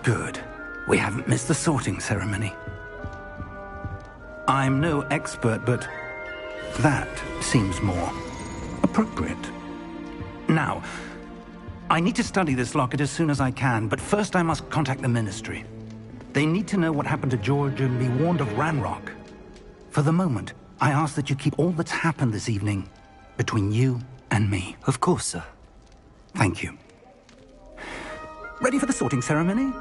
Good. We haven't missed the sorting ceremony. I'm no expert, but that seems more appropriate. Now, I need to study this locket as soon as I can, but first I must contact the Ministry. They need to know what happened to George and be warned of Ranrock. For the moment, I ask that you keep all that's happened this evening between you and me. Of course, sir. Thank you. Ready for the sorting ceremony?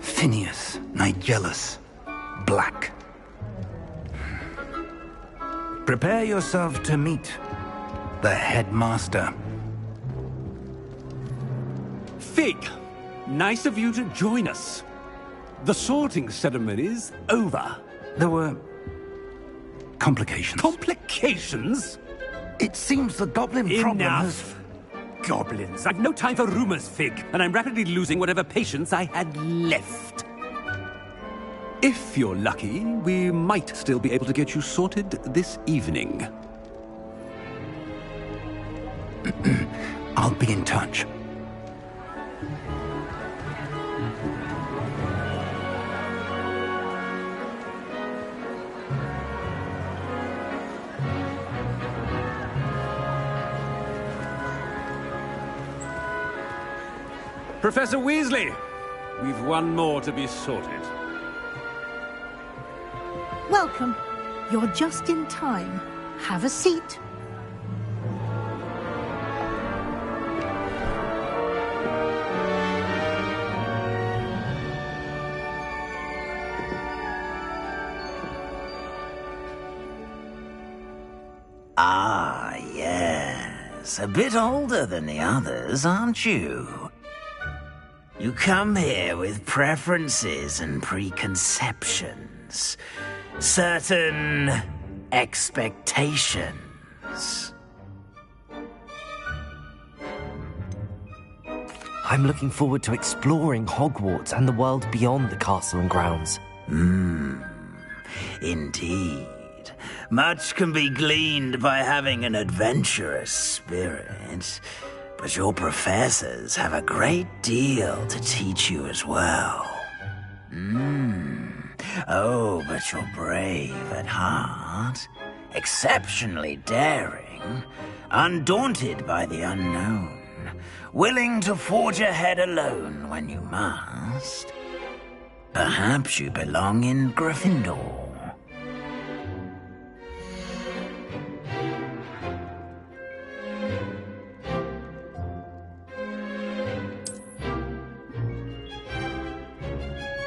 Phineas, Nigellus, Black. Prepare yourself to meet the headmaster. Fig, nice of you to join us. The sorting ceremony's over. There were complications. Complications? It seems the goblin problem has... Enough! Goblins. I've no time for rumors, Fig, and I'm rapidly losing whatever patience I had left. If you're lucky, we might still be able to get you sorted this evening. I'll be in touch. Professor Weasley, we've one more to be sorted. Welcome. You're just in time. Have a seat. Ah, yes. A bit older than the others, aren't you? You come here with preferences and preconceptions. Certain expectations. I'm looking forward to exploring Hogwarts and the world beyond the castle and grounds. Indeed. Much can be gleaned by having an adventurous spirit, but your professors have a great deal to teach you as well. Oh, but you're brave at heart, exceptionally daring, undaunted by the unknown, willing to forge ahead alone when you must. Perhaps you belong in Gryffindor.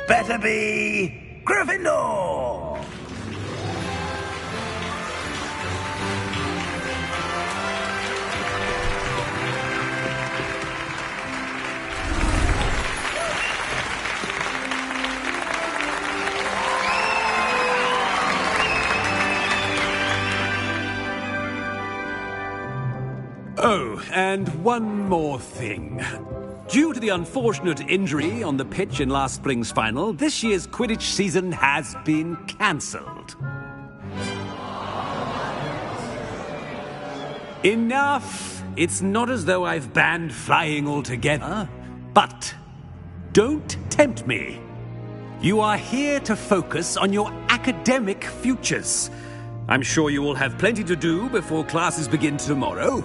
Better be Gryffindor! Oh, and one more thing. Due to the unfortunate injury on the pitch in last spring's final, this year's Quidditch season has been cancelled. Enough! It's not as though I've banned flying altogether, but don't tempt me. You are here to focus on your academic futures. I'm sure you will have plenty to do before classes begin tomorrow.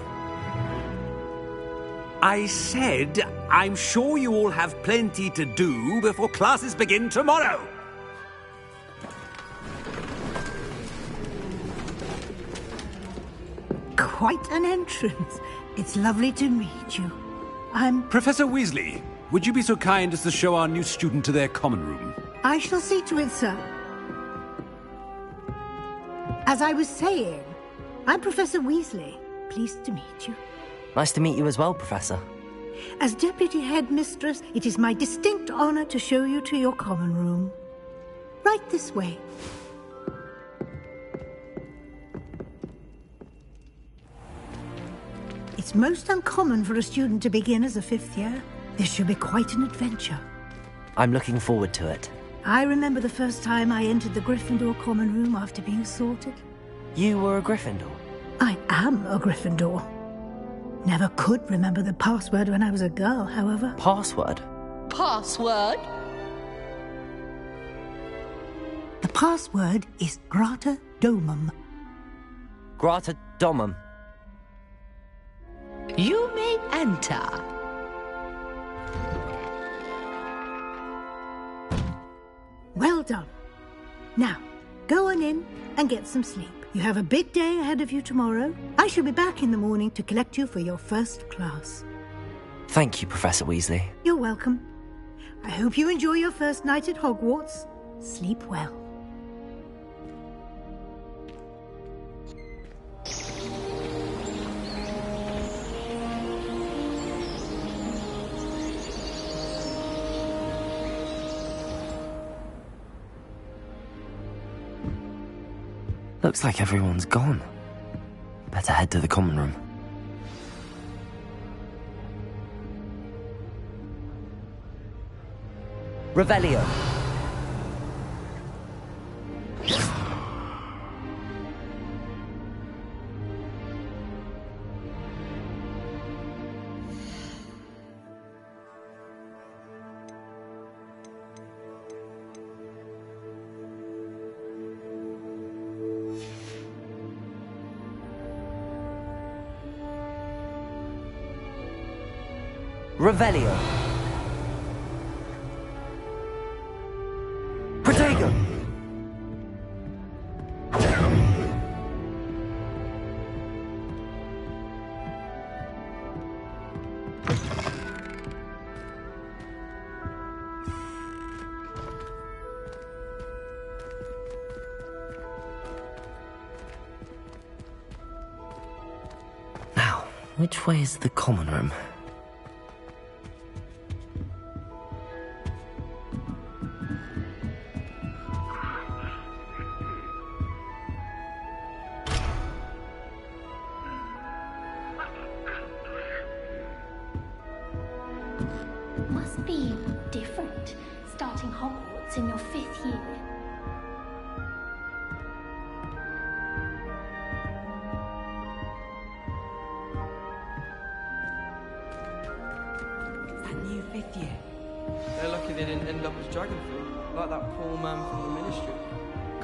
I said, I'm sure you all have plenty to do before classes begin tomorrow. Quite an entrance. It's lovely to meet you. Professor Weasley, would you be so kind as to show our new student to their common room? I shall see to it, sir. As I was saying, I'm Professor Weasley. Pleased to meet you. Nice to meet you as well, Professor. As Deputy Headmistress, it is my distinct honor to show you to your common room. Right this way. It's most uncommon for a student to begin as a 5th year. This should be quite an adventure. I'm looking forward to it. I remember the first time I entered the Gryffindor common room after being sorted. You were a Gryffindor? I am a Gryffindor. Never could remember the password when I was a girl, however. Password? Password? The password is Grata Domum. Grata Domum. You may enter. Well done. Now, go on in and get some sleep. You have a big day ahead of you tomorrow. I shall be back in the morning to collect you for your first class. Thank you, Professor Weasley. You're welcome. I hope you enjoy your first night at Hogwarts. Sleep well. Looks like everyone's gone. Better head to the common room. Revelio. Revelio. Protego. Now, which way is the common room? Must be different, starting Hogwarts in your 5th year. That new 5th year. They're lucky they didn't end up as Dragonfly, like that poor man from the Ministry.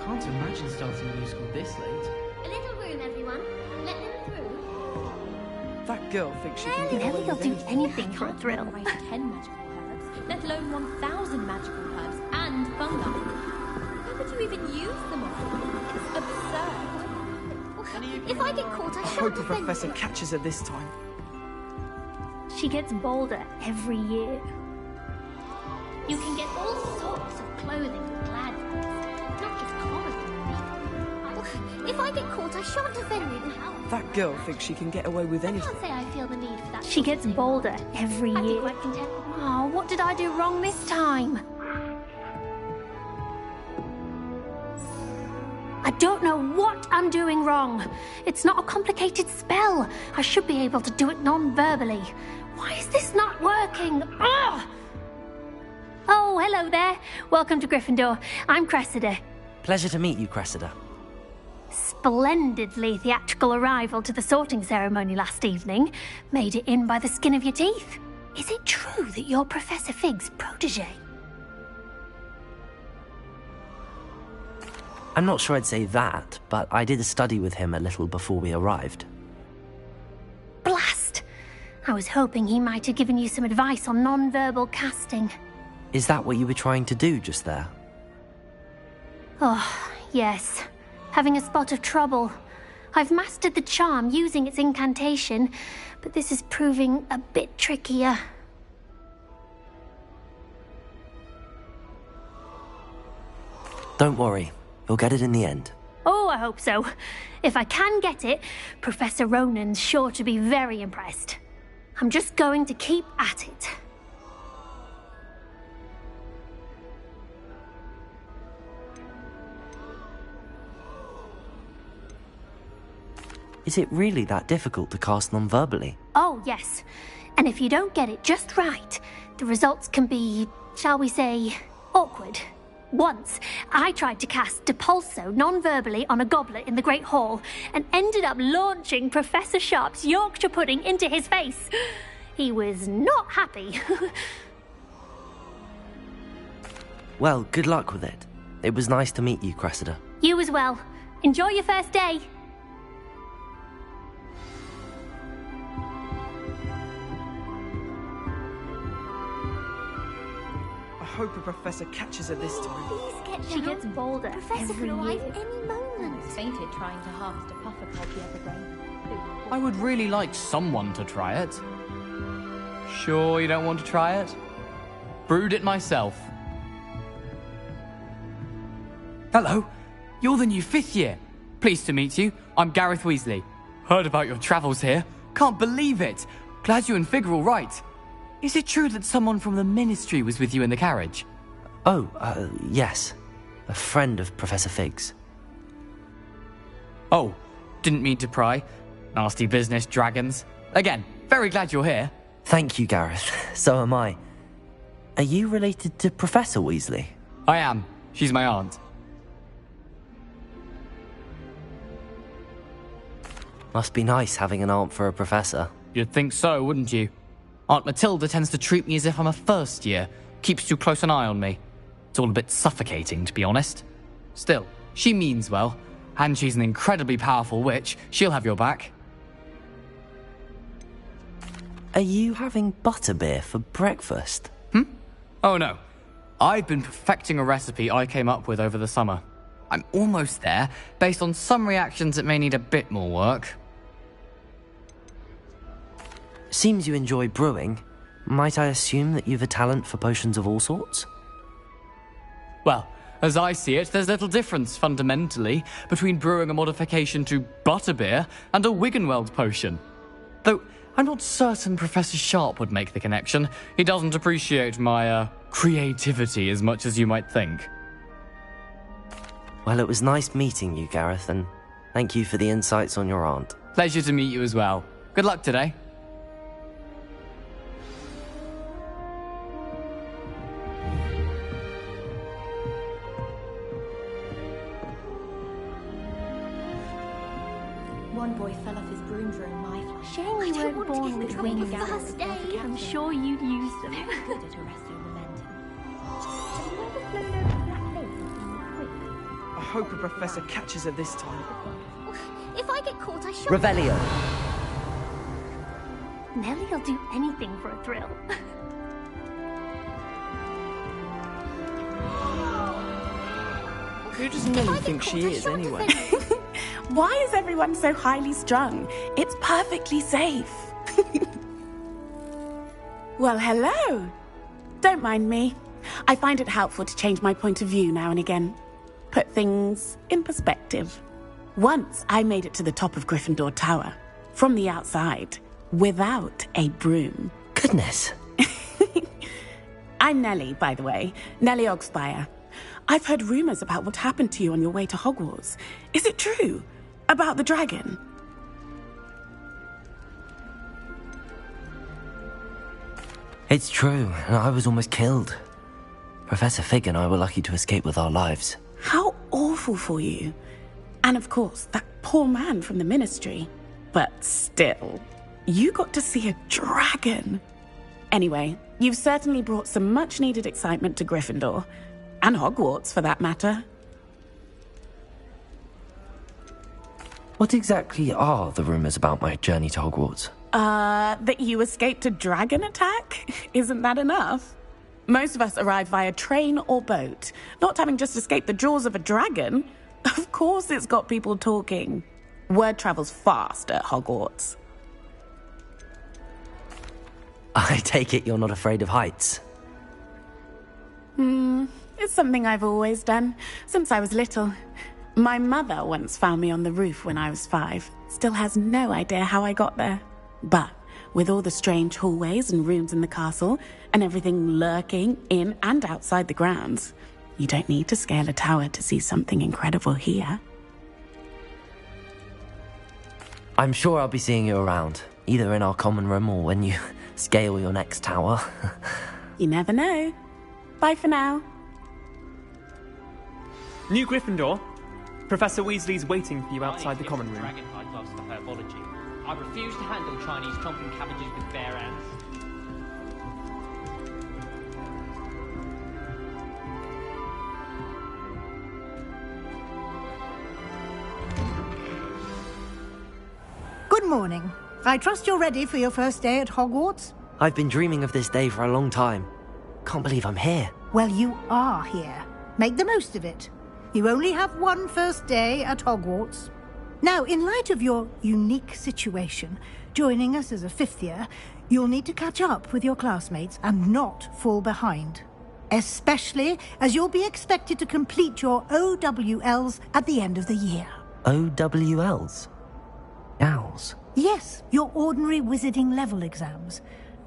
Can't imagine starting a new school this late. A little room, everyone. Let them through. That girl thinks she can get Never away will with do anything. anything for a thrill. 10 magical herbs, let alone 1,000 magical herbs and fungi. How could you even use them all? It's absurd. If I get caught, I I shan't hope the offend professor you. catches her this time. She gets bolder every year. You can get all sorts of clothing and glad rags, not just common clothing. If I get caught, I shan't offend you. That girl thinks she can get away with I anything. can't say I feel the need for that. She gets bolder every year. Oh, what did I do wrong this time? I don't know what I'm doing wrong. It's not a complicated spell. I should be able to do it non-verbally. Why is this not working? Ugh! Oh, hello there. Welcome to Gryffindor. I'm Cressida. Pleasure to meet you, Cressida. Splendidly theatrical arrival to the sorting ceremony last evening. Made it in by the skin of your teeth. Is it true that you're Professor Fig's protege? I'm not sure I'd say that, but I did study with him a little before we arrived. Blast! I was hoping he might have given you some advice on non-verbal casting. Is that what you were trying to do just there? Oh, yes. Having a spot of trouble. I've mastered the charm using its incantation, but this is proving a bit trickier. Don't worry, you'll get it in the end. Oh, I hope so. If I can get it, Professor Ronan's sure to be very impressed. I'm just going to keep at it. Is it really that difficult to cast non-verbally? Oh, yes. And if you don't get it just right, the results can be, shall we say, awkward. Once, I tried to cast Depulso non-verbally on a goblet in the Great Hall and ended up launching Professor Sharp's Yorkshire pudding into his face. He was not happy. Well, good luck with it. It was nice to meet you, Cressida. You as well. Enjoy your first day. I hope a professor catches her this time. She gets bolder Professor every could arrive year. any moment. Fainted trying to harvest a pufferclub the other day. I would really like someone to try it. Sure you don't want to try it? Brewed it myself. Hello, you're the new 5th year. Pleased to meet you. I'm Gareth Weasley. Heard about your travels here. Can't believe it. Glad you and Fig are all right. Is it true that someone from the Ministry was with you in the carriage? Oh, yes. A friend of Professor Fig's. Oh, didn't mean to pry. Nasty business, dragons. Again, very glad you're here. Thank you, Gareth. So am I. Are you related to Professor Weasley? I am. She's my aunt. Must be nice having an aunt for a professor. You'd think so, wouldn't you? Aunt Matilda tends to treat me as if I'm a first year. Keeps too close an eye on me. It's all a bit suffocating, to be honest. Still, she means well. And she's an incredibly powerful witch. She'll have your back. Are you having butterbeer for breakfast? Oh no. I've been perfecting a recipe I came up with over the summer. I'm almost there, based on some reactions that may need a bit more work. Seems you enjoy brewing. Might I assume that you've a talent for potions of all sorts? Well, as I see it, there's little difference, fundamentally, between brewing a modification to butterbeer and a Wiggenweld potion. Though, I'm not certain Professor Sharp would make the connection. He doesn't appreciate my, creativity as much as you might think. Well, it was nice meeting you, Gareth, and thank you for the insights on your aunt. Pleasure to meet you as well. Good luck today. One boy fell off his broom during my flight. Shame you weren't born with wings. First day. I'm sure you'd use them. Very good at arresting momentum. I hope a professor catches her this time. If I get caught, I shall... Revelio. Nellie'll do anything for a thrill. Who does Nellie think she is, anyway? Why is everyone so highly strung? It's perfectly safe. Well, hello. Don't mind me. I find it helpful to change my point of view now and again. Put things in perspective. Once I made it to the top of Gryffindor Tower, from the outside, without a broom. Goodness. I'm Nellie, by the way. Nellie Ogspire. I've heard rumors about what happened to you on your way to Hogwarts. Is it true? About the dragon? It's true, and I was almost killed. Professor Fig and I were lucky to escape with our lives. How awful for you. And of course, that poor man from the Ministry. But still, you got to see a dragon. Anyway, you've certainly brought some much-needed excitement to Gryffindor. And Hogwarts, for that matter. What exactly are the rumors about my journey to Hogwarts? That you escaped a dragon attack? Isn't that enough? Most of us arrive via train or boat, not having just escaped the jaws of a dragon. Of course it's got people talking. Word travels fast at Hogwarts. I take it you're not afraid of heights. It's something I've always done, since I was little. My mother once found me on the roof when I was 5. Still has no idea how I got there. But with all the strange hallways and rooms in the castle, and everything lurking in and outside the grounds, you don't need to scale a tower to see something incredible here. I'm sure I'll be seeing you around, either in our common room or when you scale your next tower. You never know. Bye for now. New Gryffindor. Professor Weasley's waiting for you outside the common room. Dragonfly gloves for herbology. I refuse to handle Chinese chomping cabbages with bare hands. Good morning. I trust you're ready for your first day at Hogwarts? I've been dreaming of this day for a long time. Can't believe I'm here. Well, you are here. Make the most of it. You only have one first day at Hogwarts. Now, in light of your unique situation, joining us as a fifth year, you'll need to catch up with your classmates and not fall behind. Especially as you'll be expected to complete your OWLs at the end of the year. OWLs? Owls? Yes, your ordinary wizarding level exams.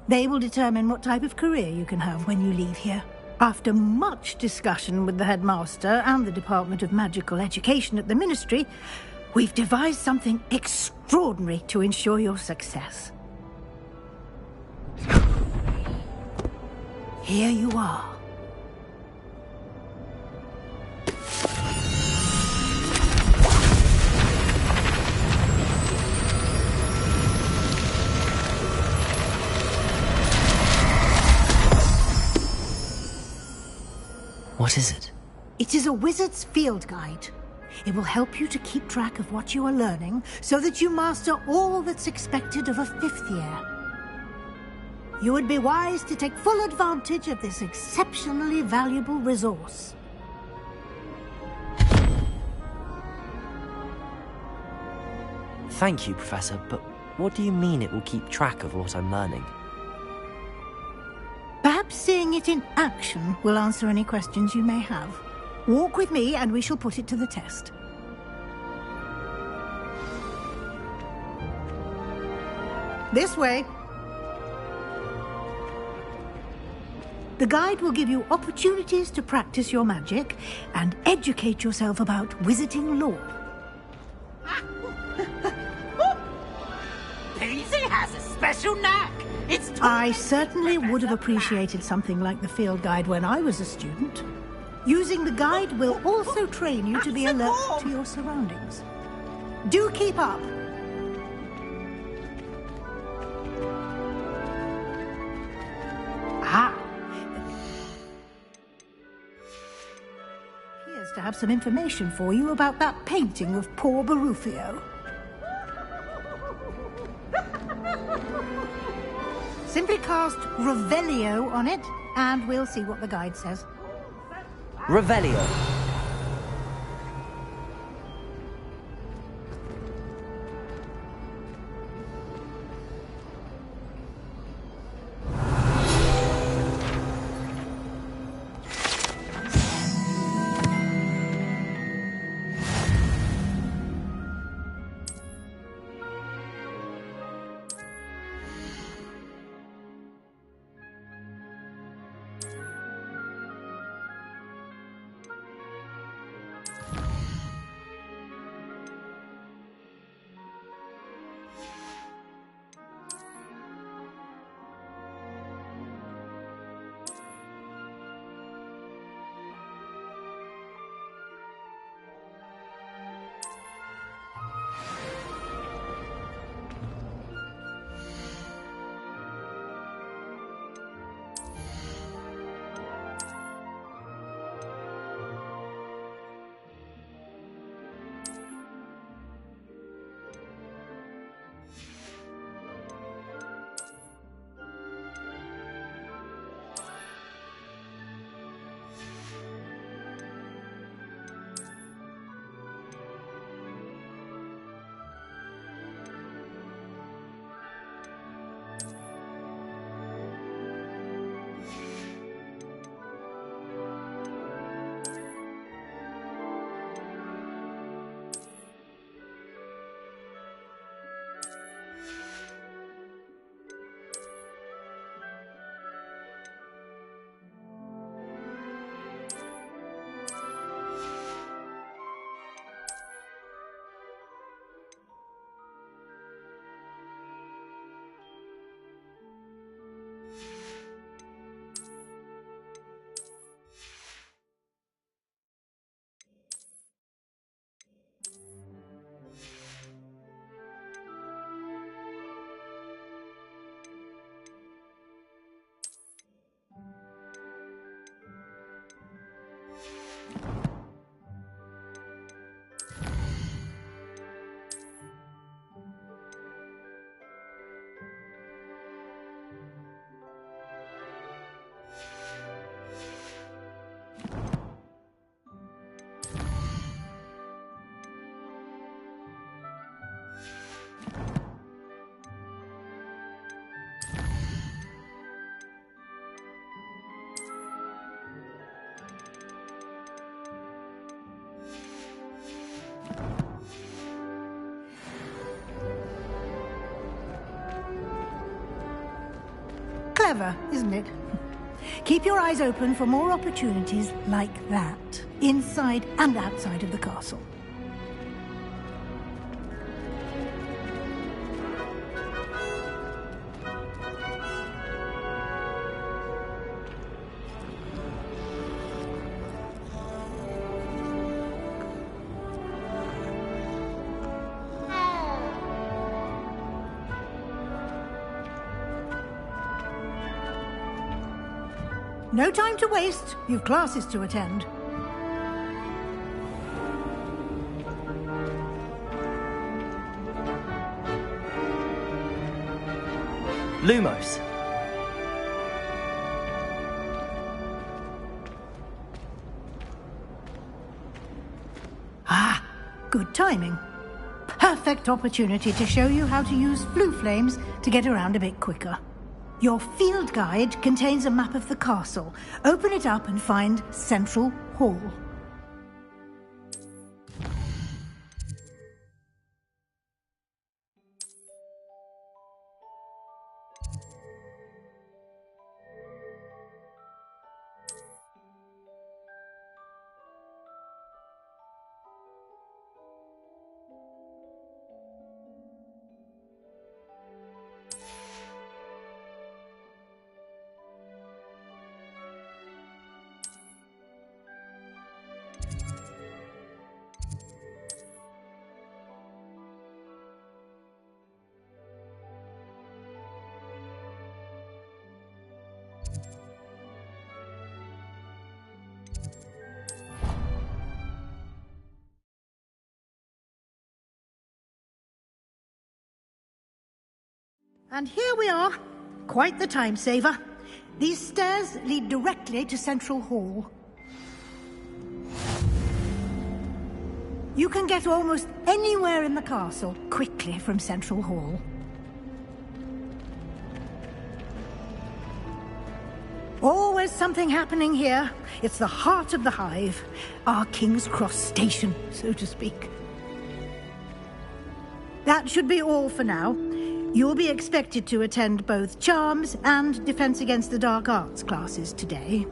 They will determine what type of career you can have when you leave here. After much discussion with the headmaster and the Department of Magical Education at the Ministry, we've devised something extraordinary to ensure your success. Here you are. What is it? It is a wizard's field guide. It will help you to keep track of what you are learning so that you master all that's expected of a fifth year. You would be wise to take full advantage of this exceptionally valuable resource. Thank you, Professor, but what do you mean it will keep track of what I'm learning? Perhaps seeing it in action will answer any questions you may have. Walk with me and we shall put it to the test. This way. The guide will give you opportunities to practice your magic and educate yourself about wizarding lore. Peasy has a special knack. I certainly would have appreciated something like the field guide when I was a student. Using the guide will also train you to be alert to your surroundings. Do keep up. Ah. Appears to have some information for you about that painting of poor Barufio. Simply cast Revelio on it, and we'll see what the guide says. Revelio. Clever, isn't it? Keep your eyes open for more opportunities like that, inside and outside of the castle. No time to waste. You've classes to attend. Lumos. Ah, good timing. Perfect opportunity to show you how to use blue flames to get around a bit quicker. Your field guide contains a map of the castle. Open it up and find Central Hall. And here we are. Quite the time saver. These stairs lead directly to Central Hall. You can get almost anywhere in the castle quickly from Central Hall. Always something happening here. It's the heart of the hive. Our King's Cross station, so to speak. That should be all for now. You'll be expected to attend both Charms and Defense Against the Dark Arts classes today.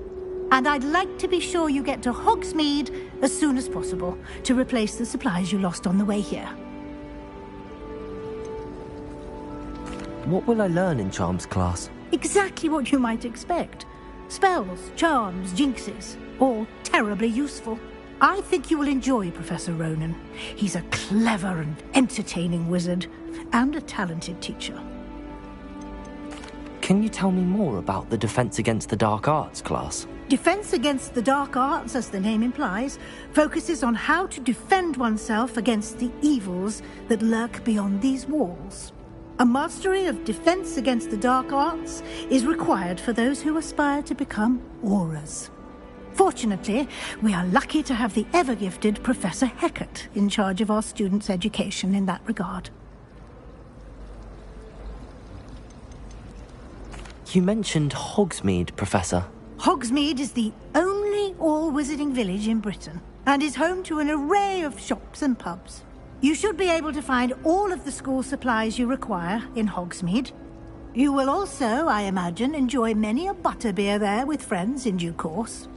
And I'd like to be sure you get to Hogsmeade as soon as possible to replace the supplies you lost on the way here. What will I learn in Charms class? Exactly what you might expect. Spells, charms, jinxes, all terribly useful. I think you will enjoy Professor Ronan. He's a clever and entertaining wizard, and a talented teacher. Can you tell me more about the Defense Against the Dark Arts class? Defense Against the Dark Arts, as the name implies, focuses on how to defend oneself against the evils that lurk beyond these walls. A mastery of Defense Against the Dark Arts is required for those who aspire to become auras. Fortunately, we are lucky to have the ever-gifted Professor Hecat in charge of our students' education in that regard. You mentioned Hogsmeade, Professor. Hogsmeade is the only all-wizarding village in Britain, and is home to an array of shops and pubs. You should be able to find all of the school supplies you require in Hogsmeade. You will also, I imagine, enjoy many a butterbeer there with friends in due course.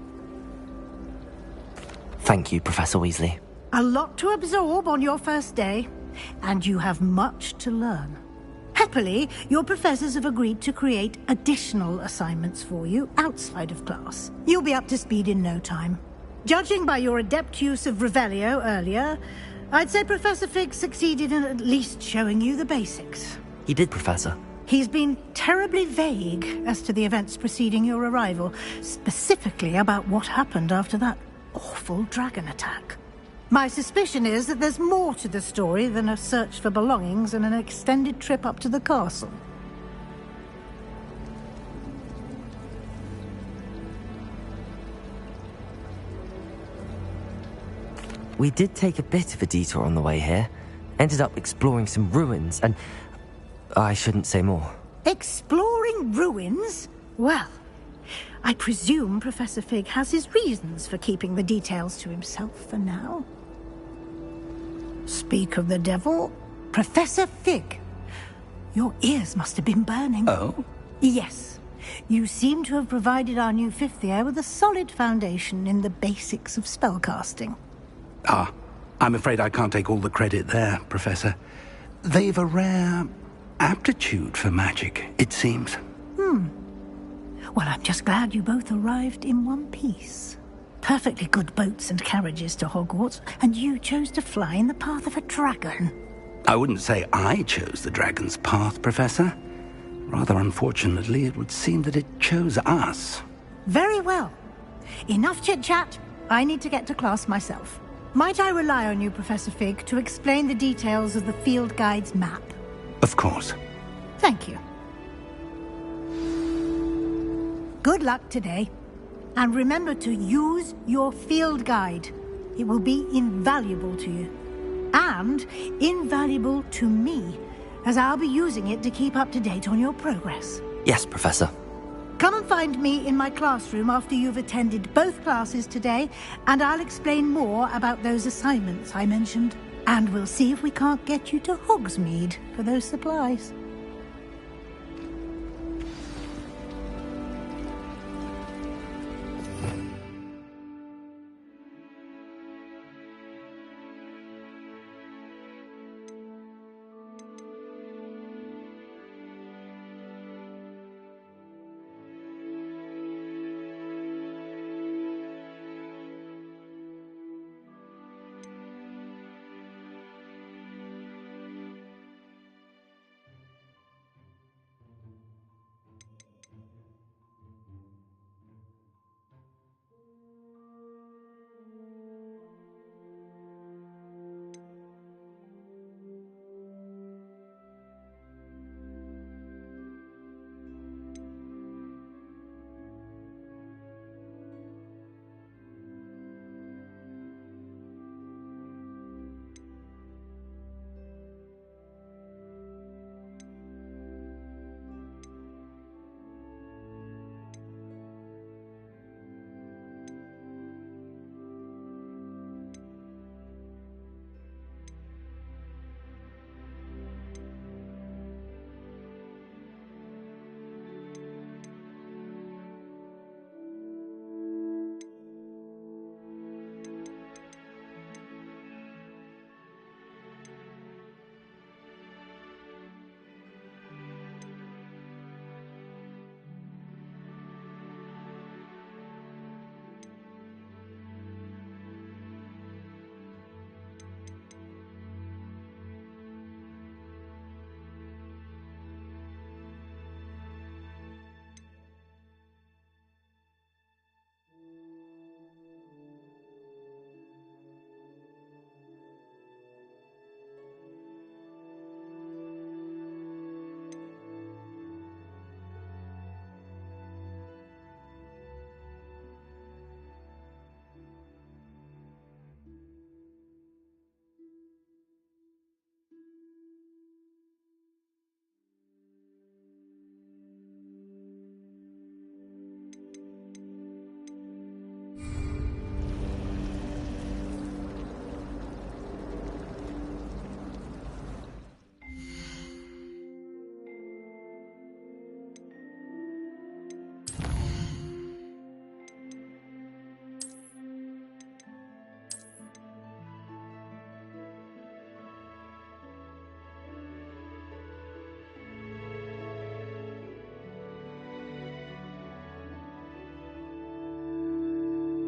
Thank you, Professor Weasley. A lot to absorb on your first day, and you have much to learn. Happily, your professors have agreed to create additional assignments for you outside of class. You'll be up to speed in no time. Judging by your adept use of Revelio earlier, I'd say Professor Fig succeeded in at least showing you the basics. He did, Professor. He's been terribly vague as to the events preceding your arrival, specifically about what happened after that awful dragon attack. My suspicion is that there's more to the story than a search for belongings and an extended trip up to the castle. We did take a bit of a detour on the way here. Ended up exploring some ruins and... I shouldn't say more. Exploring ruins? Well, I presume Professor Fig has his reasons for keeping the details to himself for now. Speak of the devil, Professor Fig. Your ears must have been burning. Oh? Yes. You seem to have provided our new fifth year with a solid foundation in the basics of spellcasting. Ah, I'm afraid I can't take all the credit there, Professor. They've a rare aptitude for magic, it seems. Well, I'm just glad you both arrived in one piece. Perfectly good boats and carriages to Hogwarts, and you chose to fly in the path of a dragon. I wouldn't say I chose the dragon's path, Professor. Rather unfortunately, it would seem that it chose us. Very well. Enough chit-chat. I need to get to class myself. Might I rely on you, Professor Fig, to explain the details of the field guide's map? Of course. Thank you. Good luck today. And remember to use your field guide. It will be invaluable to you. And invaluable to me, as I'll be using it to keep up to date on your progress. Yes, Professor. Come and find me in my classroom after you've attended both classes today, and I'll explain more about those assignments I mentioned. And we'll see if we can't get you to Hogsmeade for those supplies.